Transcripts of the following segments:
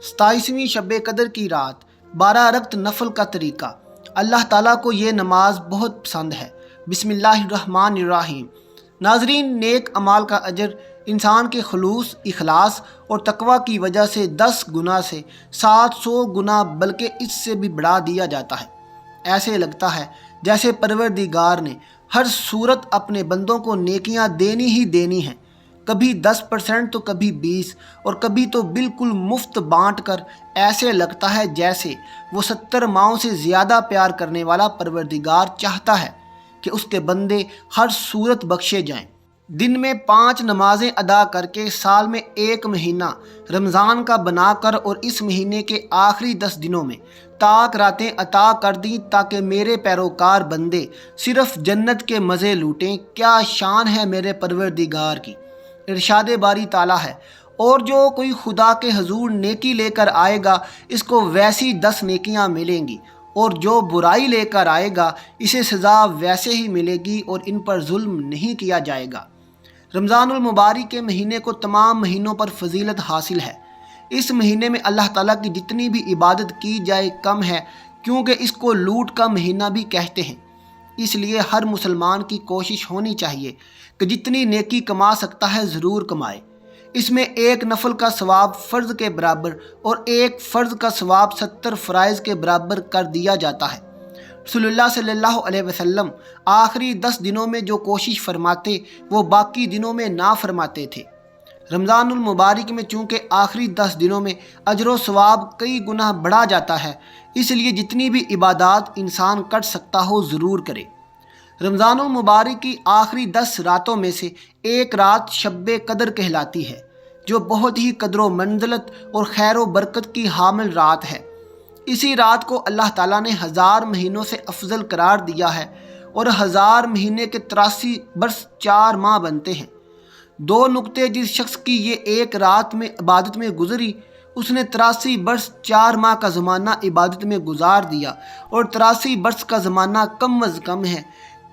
27ویں شب قدر کی رات 12 رکعت نفل کا طریقہ۔ اللہ تعالیٰ کو یہ نماز بہت پسند ہے۔ بسم اللہ الرحمن الرحیم۔ ناظرین، نیک اعمال کا اجر انسان کے خلوص، اخلاص اور تقوی کی وجہ سے 10 گنا سے 700 گنا بلکہ اس سے بھی بڑھا دیا جاتا ہے۔ ایسے لگتا ہے جیسے پروردگار نے ہر صورت اپنے بندوں کو نیکیاں دینی ہی دینی ہیں، کبھی 10% تو کبھی 20 اور کبھی تو بالکل مفت بانٹ کر۔ ایسے لگتا ہے جیسے وہ 70 ماؤں سے زیادہ پیار کرنے والا پروردگار چاہتا ہے کہ اس کے بندے ہر صورت بخشے جائیں۔ دن میں 5 نمازیں ادا کر کے سال میں 1 مہینہ رمضان کا بنا کر اور اس مہینے کے آخری 10 دنوں میں تاک راتیں عطا کر دیں تاکہ میرے پیروکار بندے صرف جنت کے مزے لوٹیں۔ کیا شان ہے میرے پروردگار کی! ارشاد باری تعالیٰ ہے، اور جو کوئی خدا کے حضور نیکی لے کر آئے گا اس کو ویسی 10 نیکیاں ملیں گی، اور جو برائی لے کر آئے گا اسے سزا ویسے ہی ملے گی اور ان پر ظلم نہیں کیا جائے گا۔ رمضان المبارک کے مہینے کو تمام مہینوں پر فضیلت حاصل ہے۔ اس مہینے میں اللہ تعالیٰ کی جتنی بھی عبادت کی جائے کم ہے، کیونکہ اس کو لوٹ کا مہینہ بھی کہتے ہیں۔ اس لیے ہر مسلمان کی کوشش ہونی چاہیے کہ جتنی نیکی کما سکتا ہے ضرور کمائے۔ اس میں ایک نفل کا ثواب فرض کے برابر اور ایک فرض کا ثواب 70 فرائض کے برابر کر دیا جاتا ہے۔ رسول اللہ صلی اللہ علیہ وسلم آخری 10 دنوں میں جو کوشش فرماتے وہ باقی دنوں میں نہ فرماتے تھے۔ رمضان المبارک میں چونکہ آخری 10 دنوں میں اجر و ثواب کئی گنا بڑھا جاتا ہے، اس لیے جتنی بھی عبادات انسان کر سکتا ہو ضرور کرے۔ رمضان المبارک کی آخری 10 راتوں میں سے ایک رات شب قدر کہلاتی ہے، جو بہت ہی قدر و منزلت اور خیر و برکت کی حامل رات ہے۔ اسی رات کو اللہ تعالیٰ نے 1000 مہینوں سے افضل قرار دیا ہے، اور 1000 مہینے کے 83 برس 4 ماہ بنتے ہیں۔ 2 نقطے: جس شخص کی یہ ایک رات میں عبادت میں گزری اس نے 83 برس 4 ماہ کا زمانہ عبادت میں گزار دیا، اور 83 برس کا زمانہ کم از کم ہے،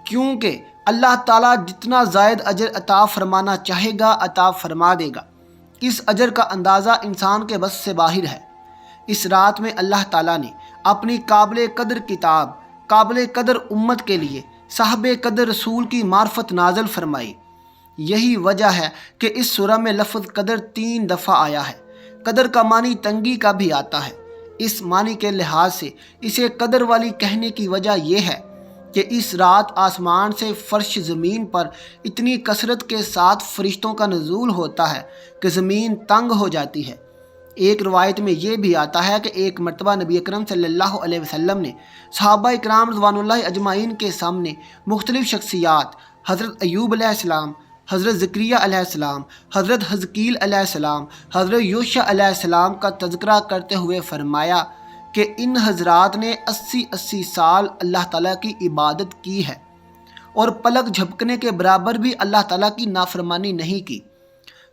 کیونکہ اللہ تعالیٰ جتنا زائد اجر عطا فرمانا چاہے گا عطا فرما دے گا۔ اس اجر کا اندازہ انسان کے بس سے باہر ہے۔ اس رات میں اللہ تعالیٰ نے اپنی قابل قدر کتاب، قابل قدر امت کے لیے صاحب قدر رسول کی معرفت نازل فرمائی۔ یہی وجہ ہے کہ اس سورہ میں لفظ قدر 3 دفعہ آیا ہے۔ قدر کا معنی تنگی کا بھی آتا ہے۔ اس معنی کے لحاظ سے اسے قدر والی کہنے کی وجہ یہ ہے کہ اس رات آسمان سے فرش زمین پر اتنی کثرت کے ساتھ فرشتوں کا نزول ہوتا ہے کہ زمین تنگ ہو جاتی ہے۔ ایک روایت میں یہ بھی آتا ہے کہ ایک مرتبہ نبی اکرم صلی اللہ علیہ وسلم نے صحابہ اکرام رضوان اللہ اجمعین کے سامنے مختلف شخصیات، حضرت ایوب علیہ السلام، حضرت زکریہ علیہ السلام، حضرت حزقیل علیہ السلام، حضرت یوشع علیہ السلام کا تذکرہ کرتے ہوئے فرمایا کہ ان حضرات نے 80 سال اللہ تعالیٰ کی عبادت کی ہے، اور پلک جھپکنے کے برابر بھی اللہ تعالیٰ کی نافرمانی نہیں کی۔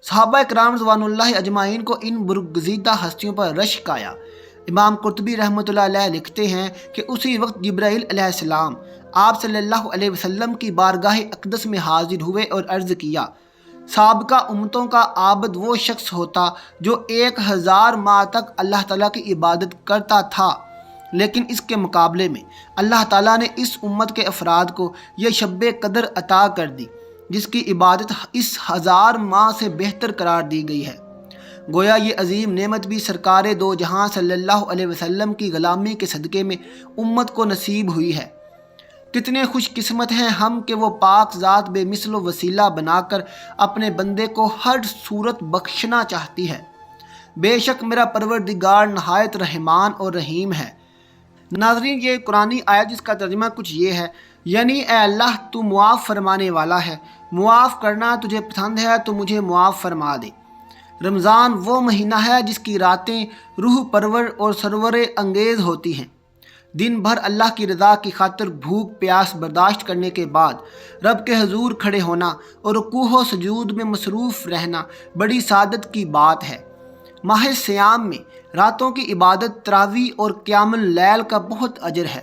صحابہ اکرام رضوان اللہ اجمعین کو ان برگزیدہ ہستیوں پر رشک آیا۔ امام قرطبی رحمۃ اللہ علیہ لکھتے ہیں کہ اسی وقت جبرائیل علیہ السلام آپ صلی اللہ علیہ وسلم کی بارگاہ اقدس میں حاضر ہوئے اور عرض کیا، سابقہ امتوں کا عابد وہ شخص ہوتا جو 1000 ماہ تک اللہ تعالیٰ کی عبادت کرتا تھا، لیکن اس کے مقابلے میں اللہ تعالیٰ نے اس امت کے افراد کو یہ شب قدر عطا کر دی، جس کی عبادت اس 1000 ماہ سے بہتر قرار دی گئی ہے۔ گویا یہ عظیم نعمت بھی سرکار دو جہاں صلی اللہ علیہ وسلم کی غلامی کے صدقے میں امت کو نصیب ہوئی ہے۔ کتنے خوش قسمت ہیں ہم کہ وہ پاک ذات بے مثل و وسیلہ بنا کر اپنے بندے کو ہر صورت بخشنا چاہتی ہے۔ بے شک میرا پروردگار نہایت رحمان اور رحیم ہے۔ ناظرین، یہ قرآنی آیت جس کا ترجمہ کچھ یہ ہے، یعنی اے اللہ تو معاف فرمانے والا ہے، معاف کرنا تجھے پسند ہے تو مجھے معاف فرما دے۔ رمضان وہ مہینہ ہے جس کی راتیں روح پرور اور سرور انگیز ہوتی ہیں۔ دن بھر اللہ کی رضا کی خاطر بھوک پیاس برداشت کرنے کے بعد رب کے حضور کھڑے ہونا اور رکوع و سجود میں مصروف رہنا بڑی سعادت کی بات ہے۔ ماہ سیام میں راتوں کی عبادت، تراویح اور قیام اللیل کا بہت اجر ہے،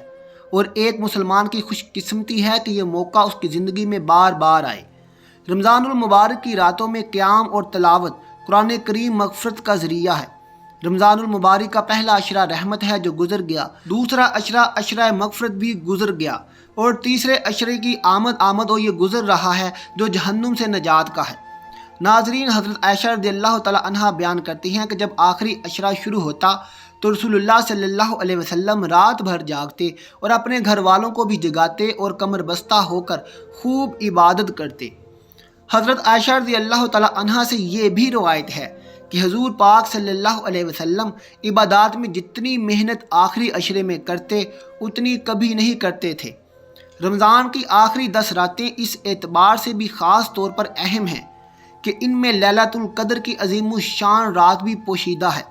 اور ایک مسلمان کی خوش قسمتی ہے کہ یہ موقع اس کی زندگی میں بار بار آئے۔ رمضان المبارک کی راتوں میں قیام اور تلاوت قرآن کریم مغفرت کا ذریعہ ہے۔ رمضان المبارک کا پہلا عشرہ رحمت ہے جو گزر گیا، دوسرا عشرہ عشرہ مغفرت بھی گزر گیا، اور تیسرے عشرے کی آمد ہو یہ گزر رہا ہے جو جہنم سے نجات کا ہے۔ ناظرین، حضرت عائشہ رضی اللہ تعالی عنہا بیان کرتی ہیں کہ جب آخری عشرہ شروع ہوتا تو رسول اللہ صلی اللہ علیہ وسلم رات بھر جاگتے اور اپنے گھر والوں کو بھی جگاتے اور کمر بستہ ہو کر خوب عبادت کرتے۔ حضرت عائشہ رضی اللہ تعالی عنہا سے یہ بھی روایت ہے کہ حضور پاک صلی اللہ علیہ وسلم عبادات میں جتنی محنت آخری عشرے میں کرتے اتنی کبھی نہیں کرتے تھے۔ رمضان کی آخری 10 راتیں اس اعتبار سے بھی خاص طور پر اہم ہیں کہ ان میں لیلۃ القدر کی عظیم الشان رات بھی پوشیدہ ہے،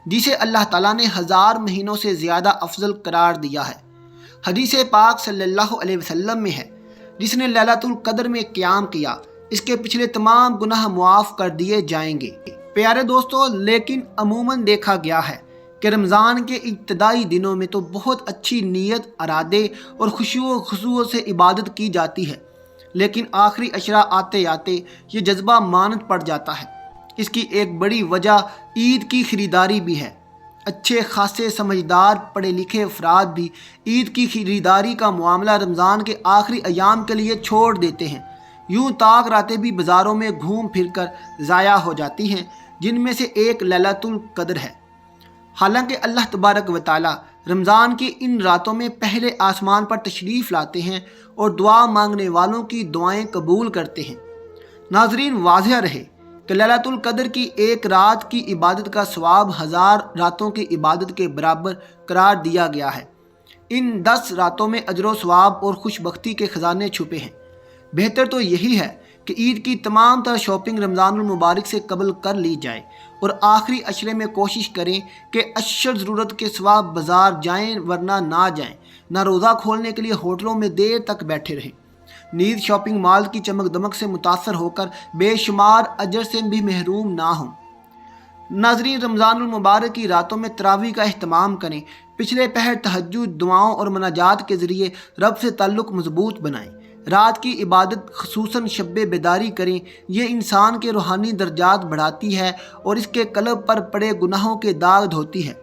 جسے اللہ تعالیٰ نے 1000 مہینوں سے زیادہ افضل قرار دیا ہے۔ حدیث پاک صلی اللہ علیہ وسلم میں ہے، جس نے لیلۃ القدر میں قیام کیا اس کے پچھلے تمام گناہ معاف کر دیے جائیں گے۔ پیارے دوستو، لیکن عموماً دیکھا گیا ہے کہ رمضان کے ابتدائی دنوں میں تو بہت اچھی نیت، ارادے اور خشوع و خضوع سے عبادت کی جاتی ہے، لیکن آخری عشرہ آتے آتے یہ جذبہ ماند پڑ جاتا ہے۔ اس کی ایک بڑی وجہ عید کی خریداری بھی ہے۔ اچھے خاصے سمجھدار پڑھے لکھے افراد بھی عید کی خریداری کا معاملہ رمضان کے آخری ایام کے لیے چھوڑ دیتے ہیں۔ یوں تاک راتیں بھی بازاروں میں گھوم پھر کر ضائع ہو جاتی ہیں، جن میں سے ایک لیلۃ القدر ہے۔ حالانکہ اللہ تبارک و تعالی رمضان کی ان راتوں میں پہلے آسمان پر تشریف لاتے ہیں اور دعا مانگنے والوں کی دعائیں قبول کرتے ہیں۔ ناظرین، واضح رہے کہ لیلۃ القدر کی ایک رات کی عبادت کا ثواب 1000 راتوں کی عبادت کے برابر قرار دیا گیا ہے۔ ان 10 راتوں میں اجر و ثواب اور خوش بختی کے خزانے چھپے ہیں۔ بہتر تو یہی ہے کہ عید کی تمام تر شاپنگ رمضان المبارک سے قبل کر لی جائے اور آخری عشرے میں کوشش کریں کہ اشد ضرورت کے سوا بازار جائیں، ورنہ نہ جائیں، نہ روزہ کھولنے کے لیے ہوٹلوں میں دیر تک بیٹھے رہیں، نیز شاپنگ مال کی چمک دمک سے متاثر ہو کر بے شمار اجر سے بھی محروم نہ ہوں۔ ناظرین، رمضان المبارک کی راتوں میں تراویح کا اہتمام کریں، پچھلے پہر تہجد، دعاؤں اور مناجات کے ذریعے رب سے تعلق مضبوط بنائیں، رات کی عبادت خصوصاً شب بیداری کریں۔ یہ انسان کے روحانی درجات بڑھاتی ہے اور اس کے قلب پر پڑے گناہوں کے داغ دھوتی ہے،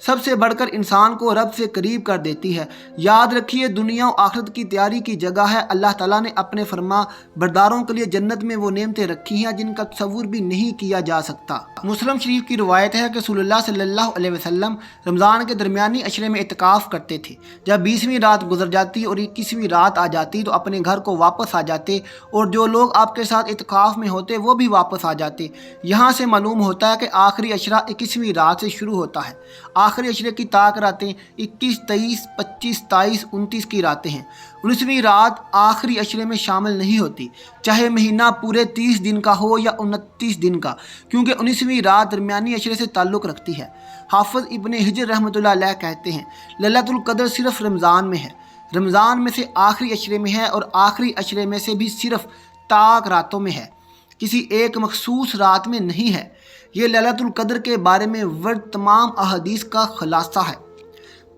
سب سے بڑھ کر انسان کو رب سے قریب کر دیتی ہے۔ یاد رکھیے، دنیا و آخرت کی تیاری کی جگہ ہے۔ اللہ تعالیٰ نے اپنے فرما برداروں کے لیے جنت میں وہ نعمتیں رکھی ہیں جن کا تصور بھی نہیں کیا جا سکتا۔ مسلم شریف کی روایت ہے کہ رسول اللہ صلی اللہ علیہ وسلم رمضان کے درمیانی عشرے میں اعتکاف کرتے تھے۔ جب 20ویں رات گزر جاتی اور 21ویں رات آ جاتی تو اپنے گھر کو واپس آ جاتے، اور جو لوگ آپ کے ساتھ اعتکاف میں ہوتے وہ بھی واپس آ جاتے۔ یہاں سے معلوم ہوتا ہے کہ آخری عشرہ 21ویں رات سے شروع ہوتا ہے۔ آخری عشرے کی طاق راتیں 21، 23، 25، 27، 29 کی راتیں ہیں۔ 19ویں رات آخری عشرے میں شامل نہیں ہوتی، چاہے مہینہ پورے 30 دن کا ہو یا 29 دن کا، کیونکہ 19ویں رات درمیانی عشرے سے تعلق رکھتی ہے۔ حافظ ابن حجر رحمۃ اللہ علیہ کہتے ہیں، لیلۃ القدر صرف رمضان میں ہے، رمضان میں سے آخری عشرے میں ہے، اور آخری عشرے میں سے بھی صرف طاق راتوں میں ہے، کسی ایک مخصوص رات میں نہیں ہے۔ یہ لیلۃ القدر کے بارے میں ورد تمام احادیث کا خلاصہ ہے۔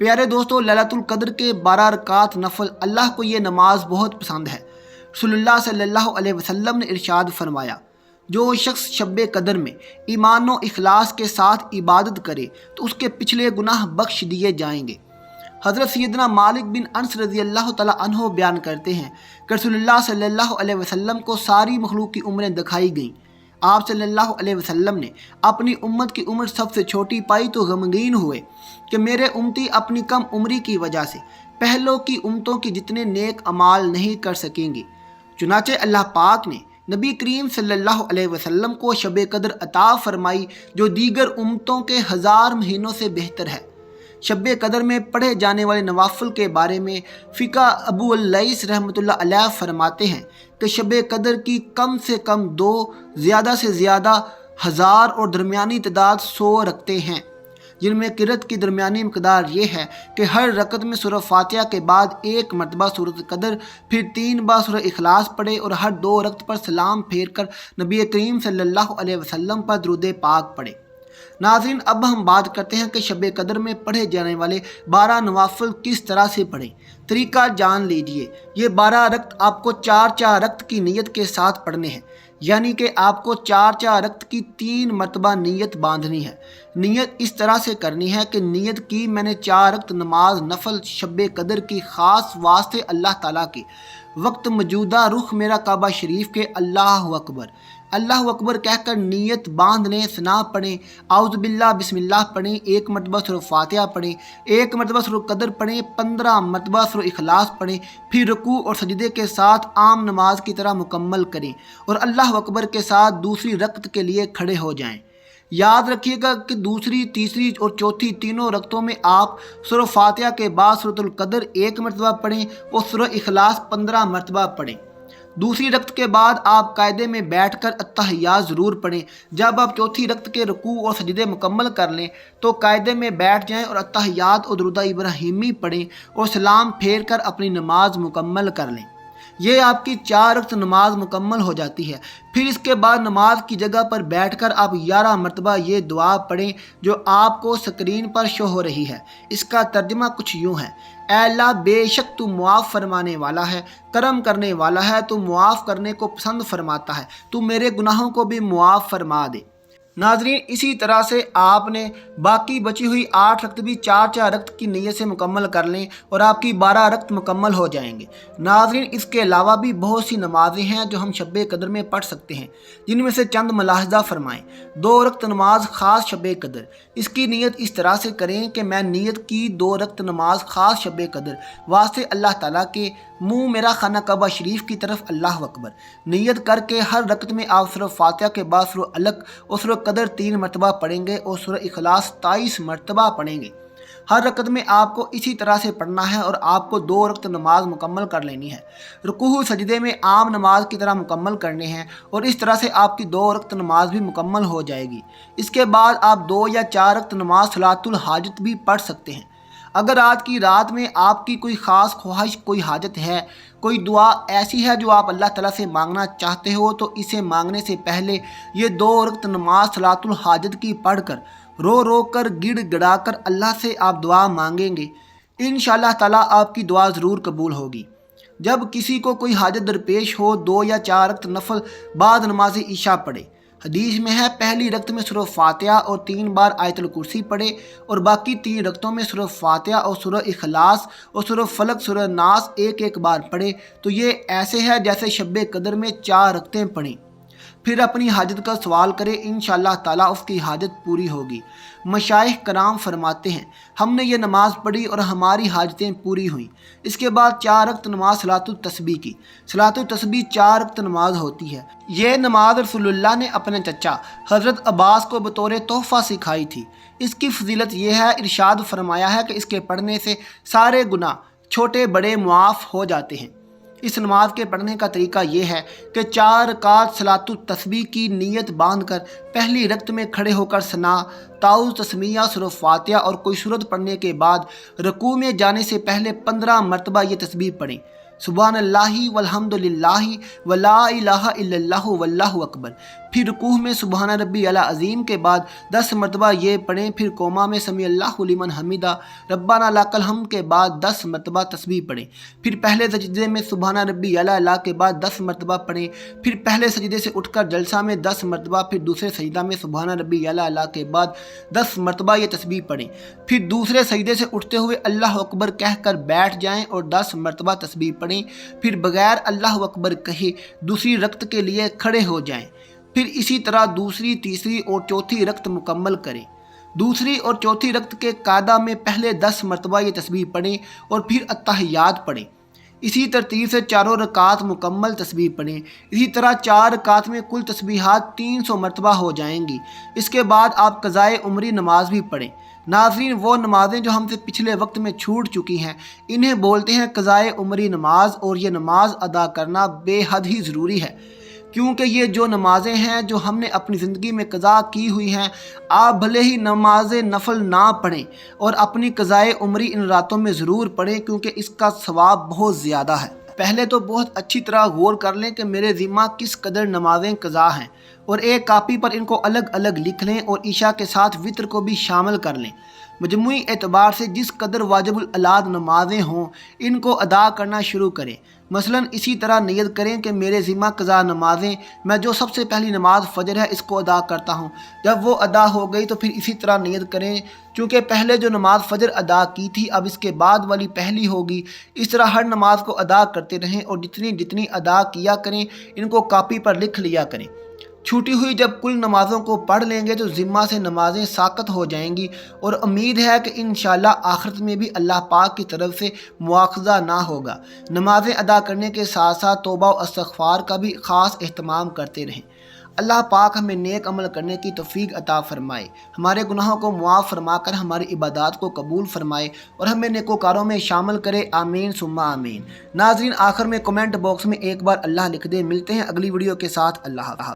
پیارے دوستو، لیلۃ القدر کے 12 رکعات نفل، اللہ کو یہ نماز بہت پسند ہے۔ رسول اللہ صلی اللہ علیہ وسلم نے ارشاد فرمایا، جو شخص شب قدر میں ایمان و اخلاص کے ساتھ عبادت کرے تو اس کے پچھلے گناہ بخش دیے جائیں گے۔ حضرت سیدنا مالک بن انس رضی اللہ تعالیٰ عنہ بیان کرتے ہیں کہ رسول اللہ صلی اللہ علیہ وسلم کو ساری مخلوق کی عمریں دکھائی گئیں۔ آپ صلی اللہ علیہ وسلم نے اپنی امت کی عمر سب سے چھوٹی پائی تو غمگین ہوئے کہ میرے امتی اپنی کم عمری کی وجہ سے پہلوں کی امتوں کی جتنے نیک اعمال نہیں کر سکیں گی۔ چنانچہ اللہ پاک نے نبی کریم صلی اللہ علیہ وسلم کو شب قدر عطا فرمائی جو دیگر امتوں کے 1000 مہینوں سے بہتر ہے۔ شب قدر میں پڑھے جانے والے نوافل کے بارے میں فقہ ابو اللیث رحمۃ اللہ علیہ فرماتے ہیں کہ شب قدر کی کم سے کم 2، زیادہ سے زیادہ 1000 اور درمیانی تعداد 100 رکھتے ہیں، جن میں قرأت کی درمیانی مقدار یہ ہے کہ ہر رکعت میں سورہ فاتحہ کے بعد 1 مرتبہ سورۃ قدر، پھر 3 بار سورہ اخلاص پڑھے اور ہر 2 رکعت پر سلام پھیر کر نبی کریم صلی اللہ علیہ وسلم پر درود پاک پڑھے۔ ناظرین، اب ہم بات کرتے ہیں کہ شب قدر میں پڑھے جانے والے 12 نوافل کس طرح سے پڑھیں۔ طریقہ جان لیجئے۔ یہ 12 رکعت آپ کو 4 رکعت کی نیت کے ساتھ پڑھنے ہیں۔ یعنی کہ آپ کو 4 رکعت کی 3 مرتبہ نیت باندھنی ہے۔ نیت اس طرح سے کرنی ہے کہ نیت کی میں نے 4 رکعت نماز نفل شب قدر کی خاص واسطے اللہ تعالیٰ کے، وقت موجودہ رخ میرا کعبہ شریف کے، اللہ اکبر اللہ اکبر کہہ کر نیت باندھ لیں، ثنا پڑھیں، اعوذ باللہ بسم اللہ پڑھیں، 1 مرتبہ سورہ فاتحہ پڑھیں، 1 مرتبہ سورہ قدر پڑھیں، 15 مرتبہ سورہ اخلاص پڑھیں، پھر رکوع اور سجدے کے ساتھ عام نماز کی طرح مکمل کریں اور اللہ اکبر کے ساتھ دوسری رکعت کے لیے کھڑے ہو جائیں۔ یاد رکھیے گا کہ دوسری، تیسری اور چوتھی تینوں رکعتوں میں آپ سورہ فاتحہ کے بعد سورۃ القدر 1 مرتبہ پڑھیں اور سورہ اخلاص 15 مرتبہ پڑھیں۔ دوسری رکعت کے بعد آپ قاعدے میں بیٹھ کر اتحیات ضرور پڑھیں۔ جب آپ چوتھی رکعت کے رکوع اور سجدے مکمل کر لیں تو قاعدے میں بیٹھ جائیں اور اتحیات اور درود ابراہیمی پڑھیں اور سلام پھیر کر اپنی نماز مکمل کر لیں۔ یہ آپ کی 4 رکعت نماز مکمل ہو جاتی ہے۔ پھر اس کے بعد نماز کی جگہ پر بیٹھ کر آپ 11 مرتبہ یہ دعا پڑھیں جو آپ کو سکرین پر شو ہو رہی ہے۔ اس کا ترجمہ کچھ یوں ہے: اے اللہ، بے شک تو معاف فرمانے والا ہے، کرم کرنے والا ہے، تو معاف کرنے کو پسند فرماتا ہے، تو میرے گناہوں کو بھی معاف فرما دے۔ ناظرین، اسی طرح سے آپ نے باقی بچی ہوئی 8 رکعت بھی 4 رکعت کی نیت سے مکمل کر لیں اور آپ کی 12 رکعت مکمل ہو جائیں گے۔ ناظرین، اس کے علاوہ بھی بہت سی نمازیں ہیں جو ہم شب قدر میں پڑھ سکتے ہیں، جن میں سے چند ملاحظہ فرمائیں۔ 2 رکعت نماز خاص شب قدر، اس کی نیت اس طرح سے کریں کہ میں نیت کی 2 رکعت نماز خاص شب قدر واسطے اللہ تعالیٰ کے، منہ میرا خانہ کعبہ شریف کی طرف، اللہ اکبر نیت کر کے ہر رکعت میں آپ سورہ فاتحہ کے بعد سورہ الق اور سورہ قدر 3 مرتبہ پڑھیں گے اور سورہ اخلاص 23 مرتبہ پڑھیں گے۔ ہر رکعت میں آپ کو اسی طرح سے پڑھنا ہے اور آپ کو 2 رکعت نماز مکمل کر لینی ہے۔ رکوع سجدے میں عام نماز کی طرح مکمل کرنے ہیں اور اس طرح سے آپ کی 2 رکعت نماز بھی مکمل ہو جائے گی۔ اس کے بعد آپ 2 یا 4 رکعت نماز صلاۃ الحاجت بھی پڑھ سکتے ہیں۔ اگر آج کی رات میں آپ کی کوئی خاص خواہش، کوئی حاجت ہے، کوئی دعا ایسی ہے جو آپ اللہ تعالیٰ سے مانگنا چاہتے ہو، تو اسے مانگنے سے پہلے یہ 2 رکعت نماز صلاۃ الحاجت کی پڑھ کر، رو رو کر، گڑ گڑا کر اللہ سے آپ دعا مانگیں گے۔ انشاءاللہ تعالیٰ آپ کی دعا ضرور قبول ہوگی۔ جب کسی کو کوئی حاجت درپیش ہو، 2 یا 4 رکعت نفل بعد نماز عشاء پڑھے۔ حدیث میں ہے پہلی رکعت میں سورہ فاتحہ اور 3 بار آیت الکرسی پڑھے اور باقی 3 رکعتوں میں سورہ فاتحہ اور سورہ اخلاص اور سورہ فلق، سورہ ناس ایک بار پڑھے، تو یہ ایسے ہے جیسے شب قدر میں 4 رکعتیں پڑھیں۔ پھر اپنی حاجت کا سوال کرے، انشاءاللہ تعالیٰ اس کی حاجت پوری ہوگی۔ مشائخ کرام فرماتے ہیں ہم نے یہ نماز پڑھی اور ہماری حاجتیں پوری ہوئیں۔ اس کے بعد 4 رکعت نماز صلاۃ التسبیح کی۔ صلاۃ التسبیح 4 رکعت نماز ہوتی ہے۔ یہ نماز رسول اللہ نے اپنے چچا حضرت عباس کو بطور تحفہ سکھائی تھی۔ اس کی فضیلت یہ ہے، ارشاد فرمایا ہے کہ اس کے پڑھنے سے سارے گناہ چھوٹے بڑے معاف ہو جاتے ہیں۔ اس نماز کے پڑھنے کا طریقہ یہ ہے کہ 4 رکعات صلاۃ التسبیح کی نیت باندھ کر پہلی رکعت میں کھڑے ہو کر ثنا، تعوذ، تسمیہ، سورہ فاتحہ اور کوئی سورت پڑھنے کے بعد رکوع میں جانے سے پہلے 15 مرتبہ یہ تسبیح پڑھیں: سبحان اللہ والحمد للہ ولا الہ الا اللہ واللہ اکبر۔ پھر رکوع میں سبحان ربی اعلیٰ عظیم کے بعد 10 مرتبہ یہ پڑھیں۔ پھر قوما میں سمیع اللہ لمن حمیدہ ربنا لک الحمد کے بعد 10 مرتبہ تسبیح پڑھیں۔ پھر پہلے سجدے میں سبحان ربی اعلیٰ کے بعد 10 مرتبہ پڑھیں۔ پھر پہلے سجدے سے اٹھ کر جلسہ میں 10 مرتبہ، پھر دوسرے سجدہ میں سبحان ربی اعلیٰ کے بعد 10 مرتبہ یہ تسبیح پڑھیں۔ پھر دوسرے سجدے سے اٹھتے ہوئے اللہ اکبر کہہ کر بیٹھ جائیں اور 10 مرتبہ تسبیح پڑھیں۔ پھر بغیر اللہ اکبر کہے دوسری رکعت کے لیے کھڑے ہو جائیں۔ پھر اسی طرح دوسری، تیسری اور چوتھی رکعت مکمل کریں۔ دوسری اور چوتھی رکعت کے قاعدہ میں پہلے 10 مرتبہ یہ تسبیح پڑھیں اور پھر اتحیات پڑھیں۔ اسی ترتیب سے چاروں رکعات مکمل تسبیح پڑھیں۔ اسی طرح 4 رکعات میں کل تسبیحات 300 مرتبہ ہو جائیں گی۔ اس کے بعد آپ قضائے عمری نماز بھی پڑھیں۔ ناظرین، وہ نمازیں جو ہم سے پچھلے وقت میں چھوٹ چکی ہیں، انہیں بولتے ہیں قضائے عمری نماز، اور یہ نماز ادا کرنا بے حد ہی ضروری ہے، کیونکہ یہ جو نمازیں ہیں جو ہم نے اپنی زندگی میں قضا کی ہوئی ہیں، آپ بھلے ہی نماز نفل نہ پڑھیں اور اپنی قضائے عمری ان راتوں میں ضرور پڑھیں، کیونکہ اس کا ثواب بہت زیادہ ہے۔ پہلے تو بہت اچھی طرح غور کر لیں کہ میرے ذمہ کس قدر نمازیں قضا ہیں، اور ایک کاپی پر ان کو الگ الگ لکھ لیں اور عشاء کے ساتھ وطر کو بھی شامل کر لیں۔ مجموعی اعتبار سے جس قدر واجب الاعلیٰ نمازیں ہوں ان کو ادا کرنا شروع کریں۔ مثلاً اسی طرح نیت کریں کہ میرے ذمہ قضا نمازیں، میں جو سب سے پہلی نماز فجر ہے اس کو ادا کرتا ہوں۔ جب وہ ادا ہو گئی تو پھر اسی طرح نیت کریں چونکہ پہلے جو نماز فجر ادا کی تھی اب اس کے بعد والی پہلی ہوگی۔ اس طرح ہر نماز کو ادا کرتے رہیں اور جتنی جتنی ادا کیا کریں ان کو کاپی پر لکھ لیا کریں۔ چھوٹی ہوئی جب کل نمازوں کو پڑھ لیں گے تو ذمہ سے نمازیں ساقط ہو جائیں گی اور امید ہے کہ انشاءاللہ آخرت میں بھی اللہ پاک کی طرف سے مواخذہ نہ ہوگا۔ نمازیں ادا کرنے کے ساتھ ساتھ توبہ و استغفار کا بھی خاص اہتمام کرتے رہیں۔ اللہ پاک ہمیں نیک عمل کرنے کی توفیق عطا فرمائے، ہمارے گناہوں کو معاف فرما کر ہماری عبادات کو قبول فرمائے اور ہمیں نیکوکاروں میں شامل کرے، آمین ثم آمین۔ ناظرین آخر میں کمنٹ باکس میں ایک بار اللہ لکھ دیں۔ ملتے ہیں اگلی ویڈیو کے ساتھ، اللہ حافظ۔